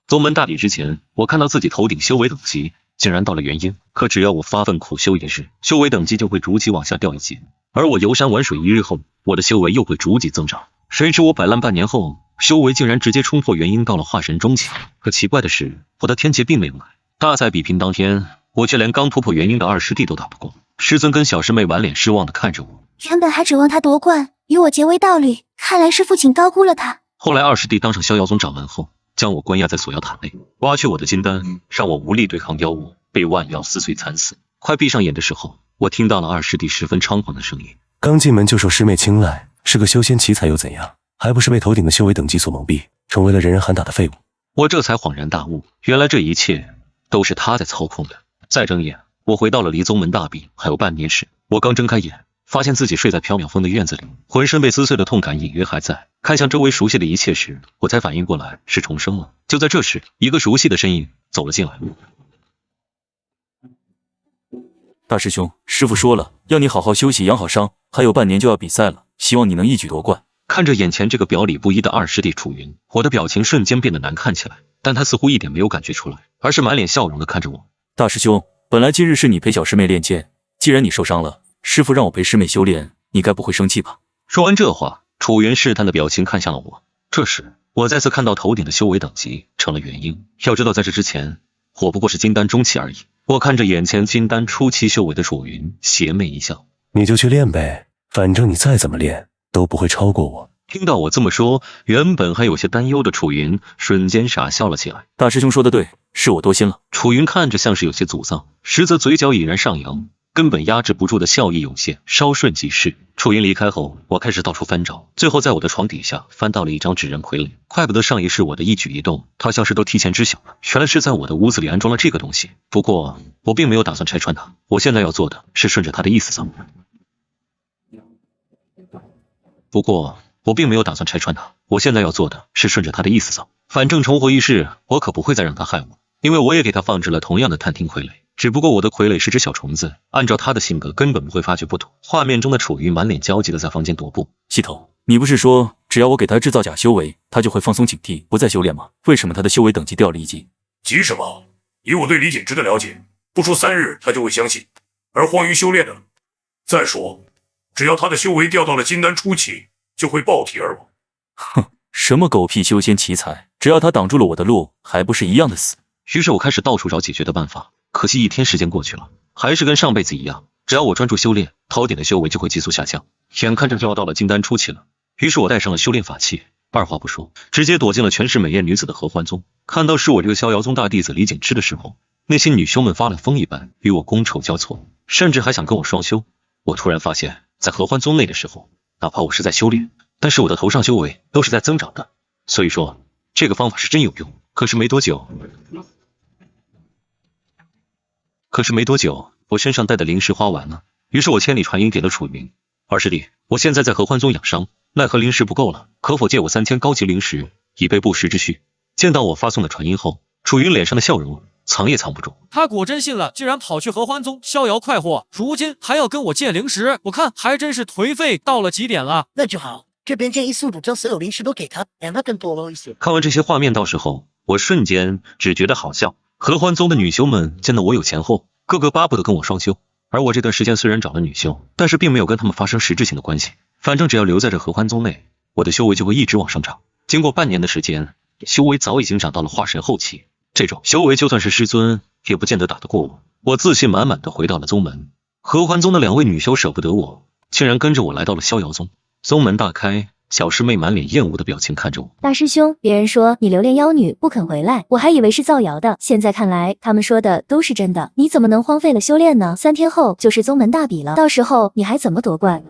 宗门大比之前，我看到自己头顶修为等级竟然到了元婴，可只要我发奋苦修一日，修为等级就会逐级往下掉一级，而我游山玩水一日后，我的修为又会逐级增长。谁知我摆烂半年后，修为竟然直接冲破元婴到了化神中期。可奇怪的是，我的天劫并没有来。大赛比拼当天，我却连刚突破元婴的二师弟都打不过。师尊跟小师妹满脸失望地看着我。原本还指望他夺冠，与我结为道侣，看来是父亲高估了他。后来二师弟当上逍遥宗掌门后，将我关押在锁妖塔内，挖去我的金丹，让我无力对抗妖物，被万妖撕碎惨死。快闭上眼的时候，我听到了二师弟十分猖狂的声音：刚进门就受师妹青睐，是个修仙奇才又怎样？还不是被头顶的修为等级所蒙蔽，成为了人人喊打的废物。我这才恍然大悟，原来这一切都是他在操控的。再睁眼，我回到了离宗门大比还有半年时，我刚睁开眼，发现自己睡在缥缈峰的院子里，浑身被撕碎的痛感隐约还在。看向周围熟悉的一切时，我才反应过来是重生了。就在这时，一个熟悉的身影走了进来。大师兄，师父说了，要你好好休息，养好伤，还有半年就要比赛了，希望你能一举夺冠。看着眼前这个表里不一的二师弟楚云，我的表情瞬间变得难看起来，但他似乎一点没有感觉出来，而是满脸笑容的看着我。大师兄，本来今日是你陪小师妹练剑，既然你受伤了，师父让我陪师妹修炼，你该不会生气吧？说完这话，楚云试探的表情看向了我。这时，我再次看到头顶的修为等级成了元婴。要知道，在这之前，我不过是金丹中期而已。我看着眼前金丹初期修为的楚云，邪魅一笑：你就去练呗，反正你再怎么练都不会超过我。听到我这么说，原本还有些担忧的楚云瞬间傻笑了起来。大师兄说的对，是我多心了。楚云看着像是有些沮丧，实则嘴角已然上扬，根本压制不住的笑意涌现，稍瞬即逝。楚云离开后，我开始到处翻找，最后在我的床底下翻到了一张纸人傀儡。怪不得上一世我的一举一动，他像是都提前知晓了，原来是在我的屋子里安装了这个东西。不过我并没有打算拆穿他，我现在要做的是顺着他的意思走。反正重活一世，我可不会再让他害我，因为我也给他放置了同样的探听傀儡，只不过我的傀儡是只小虫子，按照他的性格根本不会发觉不妥。画面中的楚云满脸焦急的在房间踱步。系统，你不是说只要我给他制造假修为，他就会放松警惕，不再修炼吗？为什么他的修为等级掉了一级？急什么？以我对李锦之的了解，不出3日他就会相信，而荒于修炼的。再说，只要他的修为掉到了金丹初期，就会爆体而亡。哼，什么狗屁修仙奇才，只要他挡住了我的路，还不是一样的死？于是我开始到处找解决的办法，可惜1天时间过去了，还是跟上辈子一样，只要我专注修炼，头顶的修为就会急速下降，眼看着就要到了金丹初期了。于是我带上了修炼法器，二话不说，直接躲进了全是美艳女子的合欢宗。看到是我这个逍遥宗大弟子李锦之的时候，那些女修们发了疯一般与我觥筹交错，甚至还想跟我双修。我突然发现，在合欢宗内的时候，哪怕我是在修炼，但是我的头上修为都是在增长的，所以说这个方法是真有用。可是没多久，我身上带的灵石花完了，于是我千里传音给了楚云：二师弟，我现在在合欢宗养伤，奈何灵石不够了，可否借我3000高级灵石，以备不时之需？见到我发送的传音后，楚云脸上的笑容藏也藏不住。他果真信了，居然跑去合欢宗逍遥快活，如今还要跟我借灵石，我看还真是颓废到了极点了。那就好，这边建议宿主将所有灵石都给他，让他更多了一些。看完这些画面，到时候我瞬间只觉得好笑。合欢宗的女修们见到我有钱后，个个巴不得跟我双修，而我这段时间虽然找了女修，但是并没有跟他们发生实质性的关系。反正只要留在这合欢宗内，我的修为就会一直往上涨。经过半年的时间，修为早已经长到了化神后期，这种修为就算是师尊也不见得打得过我。我自信满满的回到了宗门。合欢宗的2位女修舍不得我，竟然跟着我来到了逍遥宗。宗门大开，小师妹满脸厌恶的表情看着我。大师兄，别人说你留恋妖女不肯回来，我还以为是造谣的，现在看来他们说的都是真的。你怎么能荒废了修炼呢？3天后就是宗门大比了，到时候你还怎么夺冠？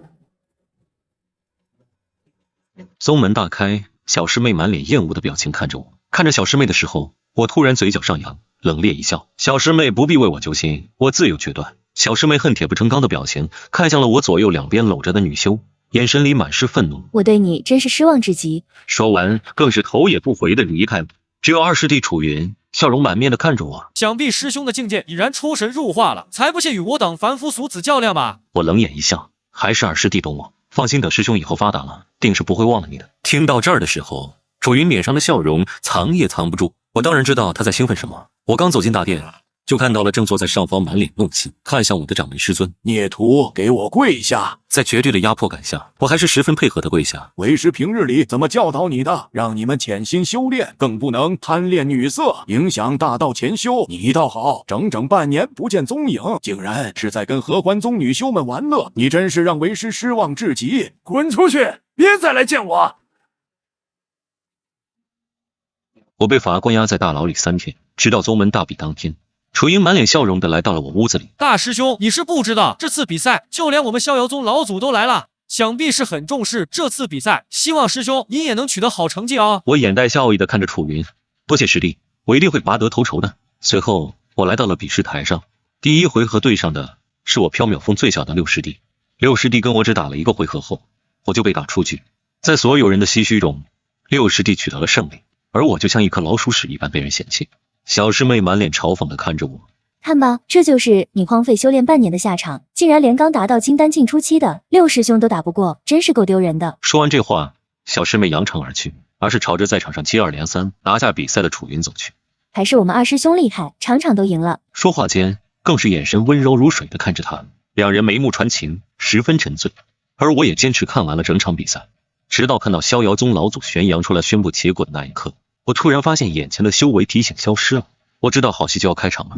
宗门大开，小师妹满脸厌恶的表情看着我。看着小师妹的时候，我突然嘴角上扬，冷冽一笑。小师妹不必为我揪心，我自有决断。小师妹恨铁不成钢的表情看向了我左右两边搂着的女修，眼神里满是愤怒。我对你真是失望至极。说完更是头也不回的离开了。只有二师弟楚云笑容满面的看着我。想必师兄的境界已然出神入化了，才不屑与我等凡夫俗子较量吧。我冷眼一笑，还是二师弟懂我，放心，等师兄以后发达了，定是不会忘了你的。听到这儿的时候，楚云脸上的笑容藏也藏不住，我当然知道他在兴奋什么。我刚走进大殿，就看到了正坐在上方满脸怒气看向我的掌门师尊。孽徒，给我跪下！在绝对的压迫感下，我还是十分配合的跪下。为师平日里怎么教导你的？让你们潜心修炼，更不能贪恋女色，影响大道前修。你倒好，整整半年不见踪影，竟然是在跟合欢宗女修们玩乐。你真是让为师失望至极！滚出去，别再来见我！我被法官押在大牢里3天，直到宗门大比当天。楚云满脸笑容的来到了我屋子里。大师兄，你是不知道，这次比赛就连我们逍遥宗老祖都来了，想必是很重视这次比赛，希望师兄你也能取得好成绩啊！我眼带笑意的看着楚云，多谢师弟，我一定会拔得头筹的。随后我来到了比试台上，第一回合对上的是我缥缈峰最小的六师弟。六师弟跟我只打了1个回合后，我就被打出局。在所有人的唏嘘中，六师弟取得了胜利，而我就像一颗老鼠屎一般被人嫌弃。小师妹满脸嘲讽的看着我，看吧，这就是你荒废修炼半年的下场，竟然连刚达到金丹境初期的六师兄都打不过，真是够丢人的。说完这话，小师妹扬长而去，而是朝着在场上接二连三拿下比赛的楚云走去。还是我们二师兄厉害，场场都赢了。说话间，更是眼神温柔如水的看着他，两人眉目传情，十分沉醉。而我也坚持看完了整场比赛，直到看到逍遥宗老祖玄阳出来宣布结果的那一刻，我突然发现眼前的修为提醒消失了。我知道好戏就要开场了。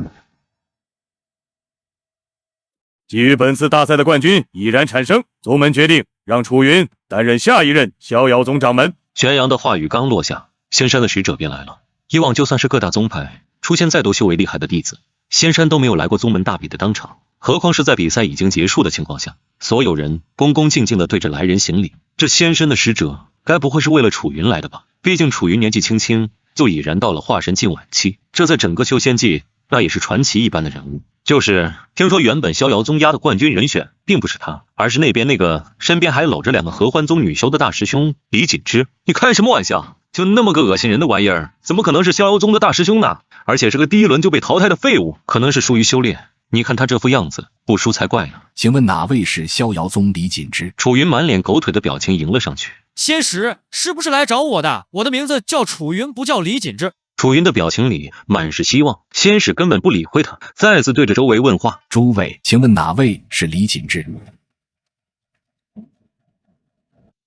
基于本次大赛的冠军已然产生，宗门决定让楚云担任下一任逍遥宗掌门。玄阳的话语刚落下，仙山的使者便来了。以往就算是各大宗派出现再多修为厉害的弟子，仙山都没有来过宗门大比的当场，何况是在比赛已经结束的情况下。所有人恭恭敬敬地对着来人行礼。这仙山的使者该不会是为了楚云来的吧？毕竟楚云年纪轻轻就已然到了化神境晚期，这在整个修仙界那也是传奇一般的人物。就是听说原本逍遥宗压的冠军人选并不是他，而是那边那个身边还搂着2个合欢宗女修的大师兄李锦之。你开什么玩笑？就那么个恶心人的玩意儿，怎么可能是逍遥宗的大师兄呢？而且是个第1轮就被淘汰的废物，可能是疏于修炼。你看他这副样子，不输才怪呢。请问哪位是逍遥宗李锦之？楚云满脸狗腿的表情迎了上去。仙使是不是来找我的？我的名字叫楚云，不叫李锦之。楚云的表情里满是希望，仙使根本不理会他，再次对着周围问话。诸位，请问哪位是李锦之？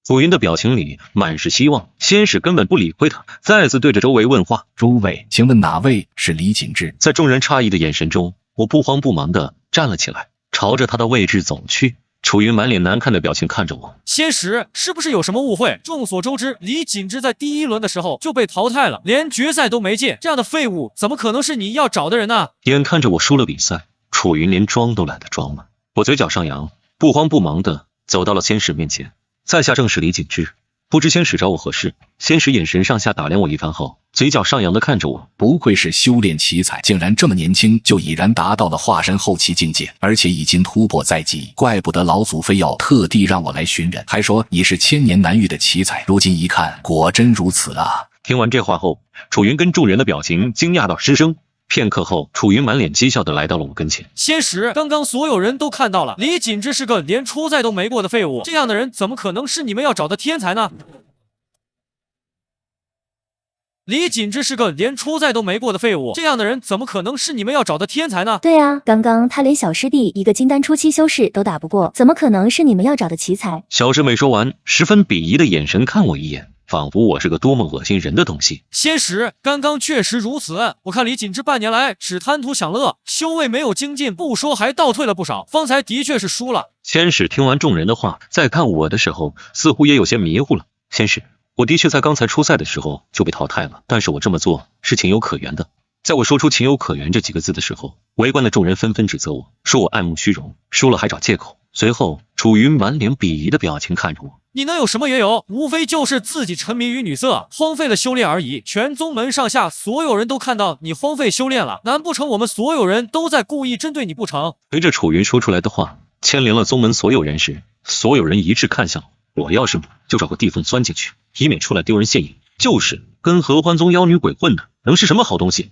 楚云的表情里满是希望，仙使根本不理会他，再次对着周围问话。诸位，请问哪位是李锦之？在众人诧异的眼神中，我不慌不忙地站了起来，朝着他的位置走去。楚云满脸难看的表情看着我。仙使是不是有什么误会？众所周知，李锦之在第1轮的时候就被淘汰了，连决赛都没进，这样的废物怎么可能是你要找的人呢？眼看着我输了比赛，楚云连装都懒得装了。我嘴角上扬，不慌不忙地走到了仙使面前。在下正是李锦之，不知仙使找我何事？仙使眼神上下打量我一番后，嘴角上扬的看着我。不愧是修炼奇才，竟然这么年轻就已然达到了化神后期境界，而且已经突破在即，怪不得老祖非要特地让我来寻人，还说你是千年难遇的奇才。如今一看，果真如此啊！听完这话后，楚云跟众人的表情惊讶到失声。片刻后，楚云满脸讥笑的来到了我跟前。仙使，刚刚所有人都看到了，李锦之是个连初赛都没过的废物，这样的人怎么可能是你们要找的天才呢？李锦之是个连初赛都没过的废物，这样的人怎么可能是你们要找的天才呢？对啊，刚刚他连小师弟一个金丹初期修士都打不过，怎么可能是你们要找的奇才？小师妹说完，十分鄙夷的眼神看我一眼，仿佛我是个多么恶心人的东西。仙使，刚刚确实如此。我看李锦之半年来只贪图享乐，修为没有精进，不说还倒退了不少，方才的确是输了。仙使听完众人的话，在看我的时候，似乎也有些迷糊了。仙使，我的确在刚才出赛的时候就被淘汰了，但是我这么做是情有可原的。在我说出情有可原这几个字的时候，围观的众人纷纷指责我，说我爱慕虚荣，输了还找借口。随后楚云满脸鄙夷的表情看着我，你能有什么缘由？无非就是自己沉迷于女色，荒废了修炼而已。全宗门上下所有人都看到你荒废修炼了，难不成我们所有人都在故意针对你不成？随着楚云说出来的话牵连了宗门所有人时，所有人一致看向我，要是就找个地缝钻进去，以免出来丢人现眼。就是跟合欢宗妖女鬼混的，能是什么好东西？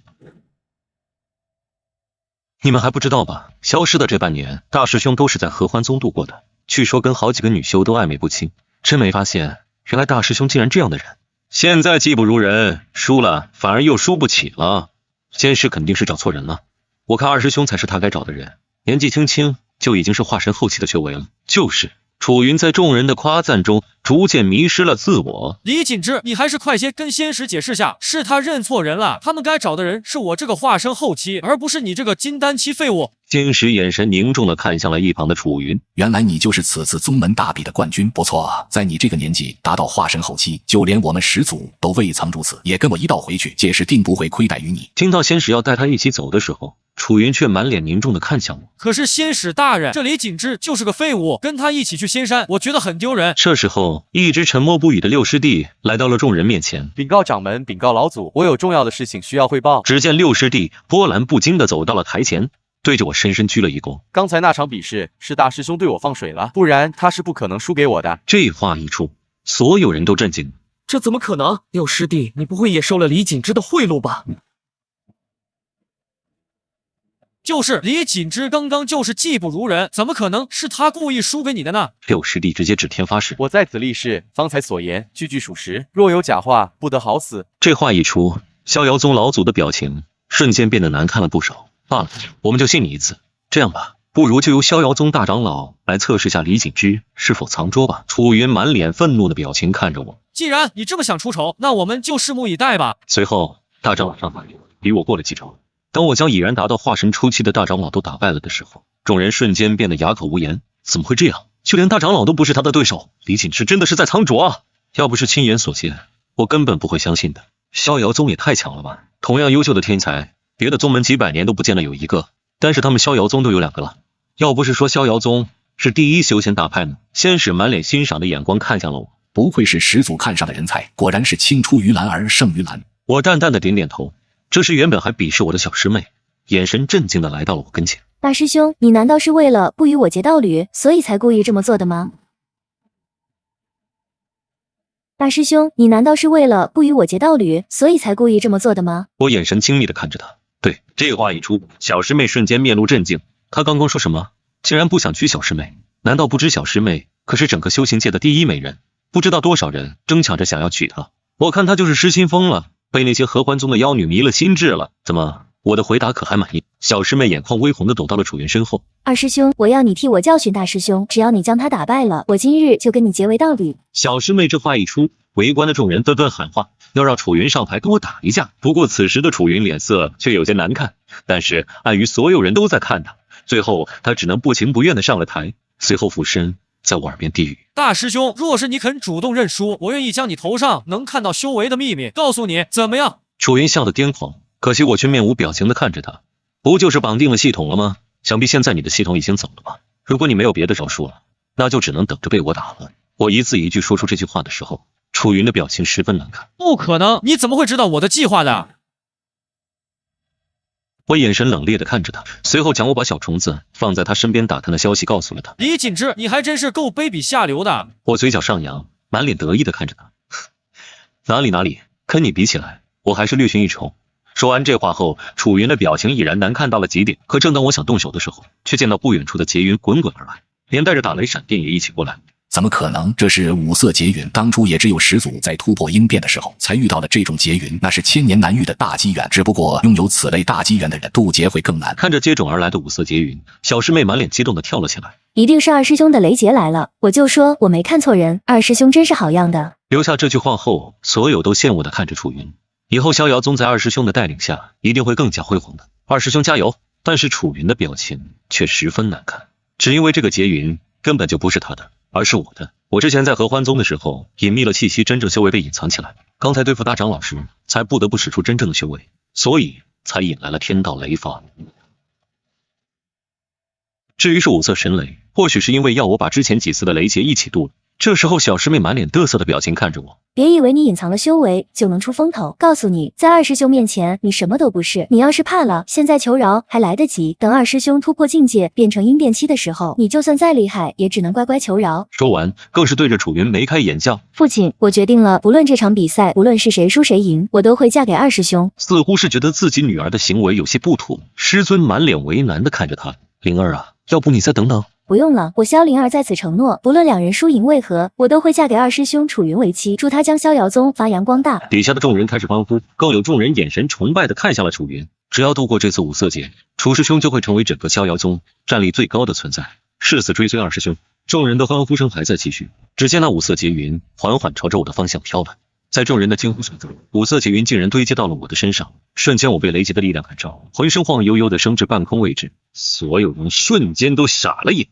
你们还不知道吧？消失的这半年，大师兄都是在合欢宗度过的，据说跟好几个女修都暧昧不清。真没发现，原来大师兄竟然这样的人。现在技不如人，输了反而又输不起了。仙师肯定是找错人了，我看二师兄才是他该找的人，年纪轻轻就已经是化神后期的修为了。就是，楚云在众人的夸赞中逐渐迷失了自我。李锦之，你还是快些跟仙使解释下，是他认错人了，他们该找的人是我这个化身后期，而不是你这个金丹期废物。仙使眼神凝重的看向了一旁的楚云，原来你就是此次宗门大比的冠军，不错啊！在你这个年纪达到化身后期，就连我们始祖都未曾如此，也跟我一道回去，届时定不会亏待于你。听到仙使要带他一起走的时候，楚云却满脸凝重的看向我。可是仙使大人，这李锦之就是个废物，跟他一起去仙山，我觉得很丢人。这时候，一直沉默不语的六师弟来到了众人面前，禀告掌门，禀告老祖，我有重要的事情需要汇报。只见六师弟波澜不惊的走到了台前，对着我深深鞠了一躬。刚才那场比试是大师兄对我放水了，不然他是不可能输给我的。这话一出，所有人都震惊。这怎么可能？六师弟，你不会也收了李锦之的贿赂吧？就是李锦之刚刚就是技不如人，怎么可能是他故意输给你的呢？六师弟直接指天发誓，我在此立誓，方才所言句句属实，若有假话，不得好死。这话一出，逍遥宗老祖的表情瞬间变得难看了不少。罢了，我们就信你一次。这样吧，不如就由逍遥宗大长老来测试下李锦之是否藏拙吧。楚云满脸愤怒的表情看着我，既然你这么想出丑，那我们就拭目以待吧。随后，大长老上台，比我过了几招。当我将已然达到化神初期的大长老都打败了的时候，众人瞬间变得哑口无言。怎么会这样？就连大长老都不是他的对手，李锦之真的是在藏拙啊！要不是亲眼所见，我根本不会相信的。逍遥宗也太强了吧！同样优秀的天才，别的宗门几百年都不见了有一个，但是他们逍遥宗都有2个了。要不是说逍遥宗是第一修仙大派呢？仙使满脸欣赏的眼光看向了我，不愧是始祖看上的人才，果然是青出于蓝而胜于蓝。我淡淡的点点头。这时原本还鄙视我的小师妹，眼神震惊的来到了我跟前。大师兄，你难道是为了不与我结道侣，所以才故意这么做的吗？大师兄，你难道是为了不与我结道侣，所以才故意这么做的吗？我眼神精密的看着他。对，这话一出，小师妹瞬间面露震惊。她刚刚说什么？竟然不想娶小师妹？难道不知小师妹可是整个修行界的第一美人？不知道多少人争抢着想要娶她。我看她就是失心疯了，被那些合欢宗的妖女迷了心智了。怎么，我的回答可还满意？小师妹眼眶微红的躲到了楚云身后。二师兄，我要你替我教训大师兄，只要你将他打败了，我今日就跟你结为道侣。小师妹这话一出，围观的众人纷纷喊话，要让楚云上台跟我打一架。不过此时的楚云脸色却有些难看，但是碍于所有人都在看他，最后他只能不情不愿的上了台，随后俯身在我耳边低语：大师兄，若是你肯主动认输，我愿意将你头上能看到修为的秘密告诉你，怎么样？楚云笑得癫狂，可惜我却面无表情的看着他。不就是绑定了系统了吗？想必现在你的系统已经走了吧？如果你没有别的招数了，那就只能等着被我打了。我一字一句说出这句话的时候，楚云的表情十分难看。不可能，你怎么会知道我的计划的？我眼神冷冽的看着他，随后将我把小虫子放在他身边打探的消息告诉了他。李锦之，你还真是够卑鄙下流的。我嘴角上扬，满脸得意的看着他。哪里，跟你比起来，我还是略逊一筹。说完这话后，楚云的表情已然难看到了极点。可正当我想动手的时候，却见到不远处的劫云滚滚而来，连带着打雷闪电也一起过来。怎么可能？这是五色劫云，当初也只有始祖在突破应变的时候才遇到的这种劫云，那是千年难遇的大机缘。只不过拥有此类大机缘的人渡劫会更难。看着接踵而来的五色劫云，小师妹满脸激动的跳了起来。一定是二师兄的雷劫来了，我就说我没看错人，二师兄真是好样的。留下这句话后，所有都羡慕的看着楚云。以后逍遥宗在二师兄的带领下，一定会更加辉煌的。二师兄加油！但是楚云的表情却十分难看，只因为这个劫云根本就不是他的，而是我的。我之前在合欢宗的时候，隐秘了气息，真正修为被隐藏起来。刚才对付大长老时，才不得不使出真正的修为，所以才引来了天道雷法。至于是五色神雷，或许是因为要我把之前几次的雷劫一起渡了。这时候小师妹满脸得瑟的表情看着我，别以为你隐藏了修为就能出风头，告诉你，在二师兄面前你什么都不是。你要是怕了，现在求饶还来得及，等二师兄突破境界变成应变期的时候，你就算再厉害也只能乖乖求饶。说完更是对着楚云眉开眼笑。父亲，我决定了，不论这场比赛，无论是谁输谁赢，我都会嫁给二师兄。似乎是觉得自己女儿的行为有些不妥，师尊满脸为难的看着他。灵儿啊，要不你再等等。不用了，我萧灵儿在此承诺，不论两人输赢为何，我都会嫁给二师兄楚云为妻，助他将逍遥宗发扬光大。底下的众人开始欢呼，更有众人眼神崇拜的看向了楚云。只要度过这次五色节，楚师兄就会成为整个逍遥宗战力最高的存在，誓死追随二师兄。众人的欢呼声还在继续，只见那五色劫云缓缓朝着我的方向飘来。在众人的惊呼声中，五色劫云竟然堆积到了我的身上，瞬间我被雷劫的力量感召，浑身晃悠悠的升至半空位置，所有人瞬间都傻了眼。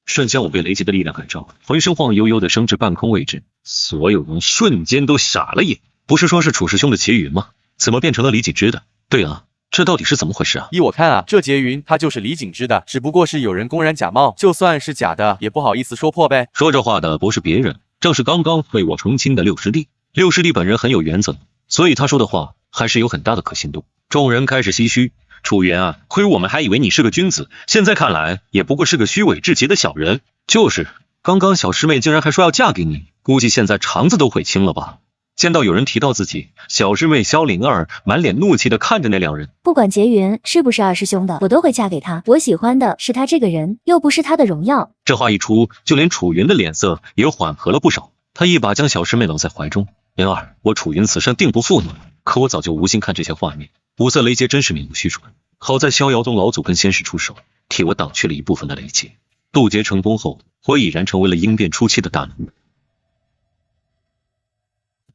瞬间我被雷劫的力量感召，浑身晃悠悠的升至半空位置，所有人瞬间都傻了眼。不是说是楚师兄的劫云吗？怎么变成了李锦之的？对啊，这到底是怎么回事啊？依我看啊，这劫云它就是李景之的，只不过是有人公然假冒，就算是假的，也不好意思说破呗。说这话的不是别人，正是刚刚为我成亲的六师弟。六师弟本人很有原则，所以他说的话还是有很大的可信度。众人开始唏嘘，楚云啊，亏我们还以为你是个君子，现在看来也不过是个虚伪至极的小人。就是，刚刚小师妹竟然还说要嫁给你，估计现在肠子都悔青了吧。见到有人提到自己，小师妹萧灵儿满脸怒气的看着那两人。不管劫云是不是二师兄的，我都会嫁给他。我喜欢的是他这个人，又不是他的荣耀。这话一出，就连楚云的脸色也缓和了不少。他一把将小师妹搂在怀中。灵儿，我楚云此生定不负你。可我早就无心看这些画面。五色雷劫真是名不虚传，好在逍遥宗老祖跟仙师出手，替我挡去了一部分的雷劫。渡劫成功后，我已然成为了应变初期的大能。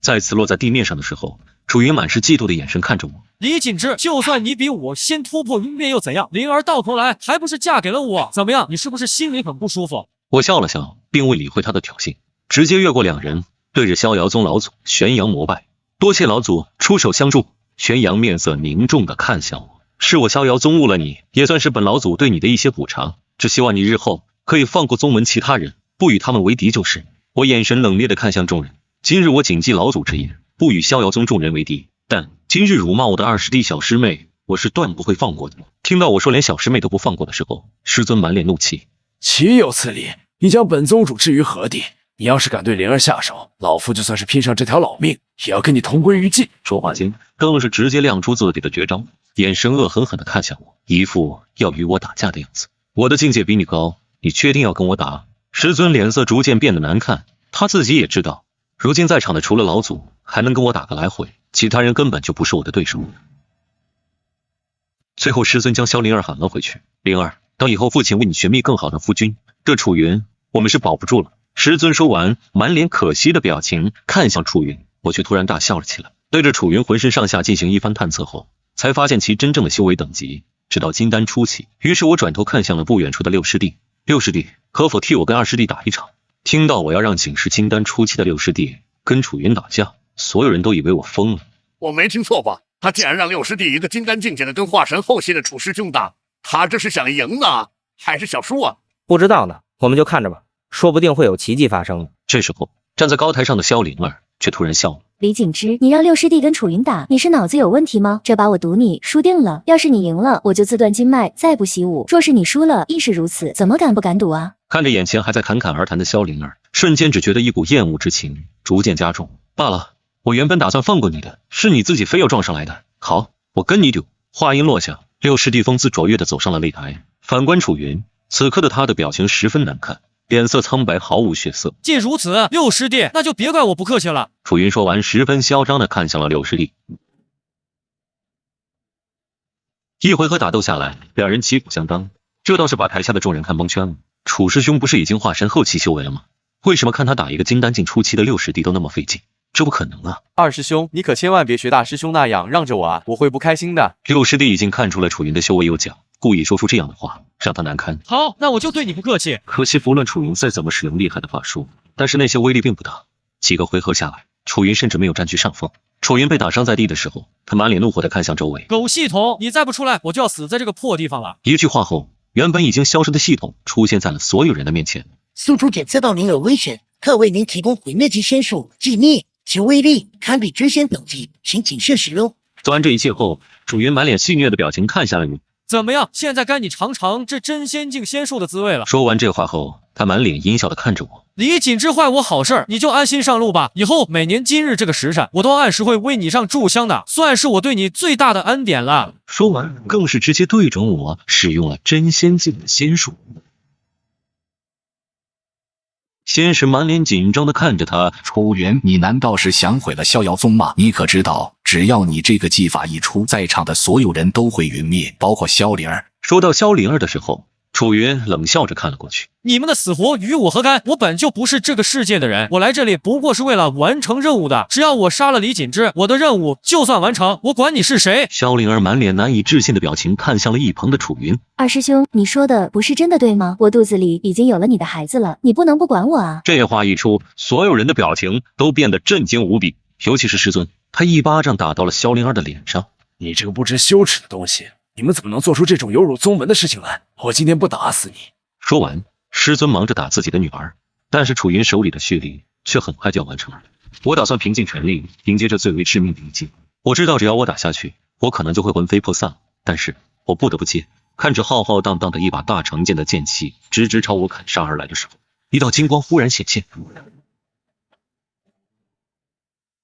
再次落在地面上的时候，楚云满是嫉妒的眼神看着我。李锦之，就算你比我先突破应变又怎样？灵儿到头来还不是嫁给了我？怎么样，你是不是心里很不舒服？我笑了笑，并未理会他的挑衅，直接越过两人，对着逍遥宗老祖玄阳膜拜。多谢老祖出手相助。玄阳面色凝重的看向我，是我逍遥宗误了你，也算是本老祖对你的一些补偿，只希望你日后可以放过宗门其他人，不与他们为敌就是。我眼神冷冽的看向众人。今日我谨记老祖之言，不与逍遥宗众人为敌，但今日辱骂我的二师弟小师妹，我是断不会放过的。听到我说连小师妹都不放过的时候，师尊满脸怒气。岂有此理！你将本宗主置于何地？你要是敢对灵儿下手，老夫就算是拼上这条老命，也要跟你同归于尽。说话间，更是直接亮出自己的绝招，眼神恶狠狠地看向我，一副要与我打架的样子。我的境界比你高，你确定要跟我打？师尊脸色逐渐变得难看，他自己也知道。如今在场的除了老祖，还能跟我打个来回，其他人根本就不是我的对手。最后师尊将萧灵儿喊了回去。灵儿，等以后父亲为你寻觅更好的夫君，这楚云我们是保不住了。师尊说完，满脸可惜的表情看向楚云，我却突然大笑了起来。对着楚云浑身上下进行一番探测后，才发现其真正的修为等级直到金丹初期。于是我转头看向了不远处的六师弟。六师弟，可否替我跟二师弟打一场？听到我要让仅是金丹初期的六师弟跟楚云打架，所有人都以为我疯了。我没听错吧？他竟然让六师弟一个金丹境界的跟化神后期的楚师兄打，他这是想赢呢，还是想输啊？不知道呢，我们就看着吧，说不定会有奇迹发生。这时候，站在高台上的萧灵儿却突然笑了。李景之，你让六师弟跟楚云打，你是脑子有问题吗？这把我赌你输定了，要是你赢了，我就自断经脉，再不习武；若是你输了，亦是如此，怎么敢不敢赌啊？看着眼前还在侃侃而谈的萧灵儿，瞬间只觉得一股厌恶之情逐渐加重。罢了，我原本打算放过你的，是你自己非要撞上来的。好，我跟你赌。话音落下，六师弟风姿卓越的走上了擂台。反观楚云，此刻的他的表情十分难看，脸色苍白，毫无血色。既如此，六师弟，那就别怪我不客气了。楚云说完，十分嚣张的看向了六师弟。一回合打斗下来，两人旗鼓相当，这倒是把台下的众人看蒙圈了。楚师兄不是已经化神后期修为了吗？为什么看他打一个金丹境初期的六师弟都那么费劲？这不可能啊！二师兄，你可千万别学大师兄那样让着我啊，我会不开心的。六师弟已经看出了楚云的修为有假，故意说出这样的话，让他难堪。好，那我就对你不客气。可惜不论楚云再怎么使用厉害的法术，但是那些威力并不大。几个回合下来，楚云甚至没有占据上风。楚云被打伤在地的时候，他满脸怒火地看向周围。狗系统，你再不出来，我就要死在这个破地方了。一句话后，原本已经消失的系统出现在了所有人的面前。宿主检测到您有危险，特为您提供毁灭级仙术寂灭，其威力堪比真仙等级，请谨慎使用。做完这一切后，楚云满脸戏谑的表情看向了你。怎么样？现在该你尝尝这真仙境仙术的滋味了。说完这话后，他满脸阴笑的看着我。李锦之坏我好事儿，你就安心上路吧。以后每年今日这个时辰，我都按时会为你上炷香的，算是我对你最大的恩典了。说完，更是直接对准我使用了真仙境的仙术。仙神满脸紧张的看着他，楚云，你难道是想毁了逍遥宗吗？你可知道，只要你这个技法一出，在场的所有人都会陨灭，包括萧灵儿。说到萧灵儿的时候，楚云冷笑着看了过去。你们的死活与我何干？我本就不是这个世界的人，我来这里不过是为了完成任务的。只要我杀了李锦之，我的任务就算完成，我管你是谁。萧灵儿满脸难以置信的表情看向了一旁的楚云。二师兄，你说的不是真的对吗？我肚子里已经有了你的孩子了，你不能不管我啊！这话一出，所有人的表情都变得震惊无比，尤其是师尊，他一巴掌打到了萧灵儿的脸上。你这个不知羞耻的东西，你们怎么能做出这种有辱宗门的事情来？我今天不打死你！说完，师尊忙着打自己的女儿，但是楚云手里的蓄力却很快就要完成了。我打算凭尽全力迎接这最为致命的一击。我知道只要我打下去，我可能就会魂飞魄散，但是我不得不接。看着浩浩荡荡的一把大成剑的剑气直直朝我砍杀而来的时候，一道金光忽然显现。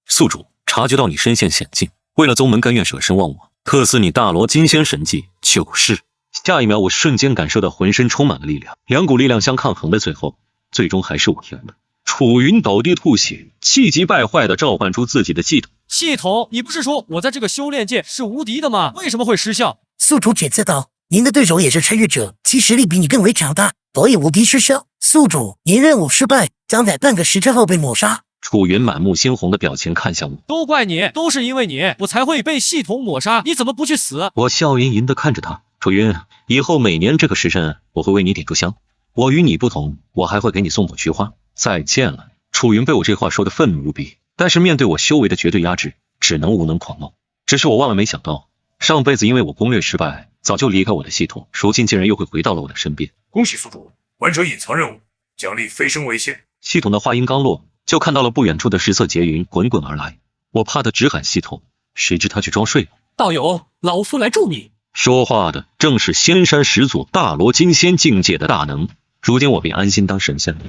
宿主察觉到你身陷险境，为了宗门甘愿舍身忘我，特赐你大罗金仙神技九式。下一秒，我瞬间感受到浑身充满了力量，两股力量相抗衡的最后，最终还是我赢了。楚云倒地吐血，气急败坏地召唤出自己的系统。系统，你不是说我在这个修炼界是无敌的吗？为什么会失效？宿主检测到您的对手也是穿越者，其实力比你更为强大，所以无敌失效。宿主，您任务失败，将在半个时辰后被抹杀。楚云满目猩红的表情看向我，都怪你，都是因为你，我才会被系统抹杀。你怎么不去死？我笑吟吟地看着他。楚云，以后每年这个时辰，我会为你点炷香。我与你不同，我还会给你送朵菊花。再见了。楚云被我这话说得愤怒无比，但是面对我修为的绝对压制，只能无能狂怒。只是我万万没想到，上辈子因为我攻略失败，早就离开我的系统，如今竟然又会回到了我的身边。恭喜宿主完成隐藏任务，奖励飞升为仙。系统的话音刚落，就看到了不远处的10色劫云滚滚而来。我怕得直喊系统，谁知他却装睡了。道友，老夫来助你。说话的正是仙山始祖大罗金仙境界的大能，如今我便安心当神仙了。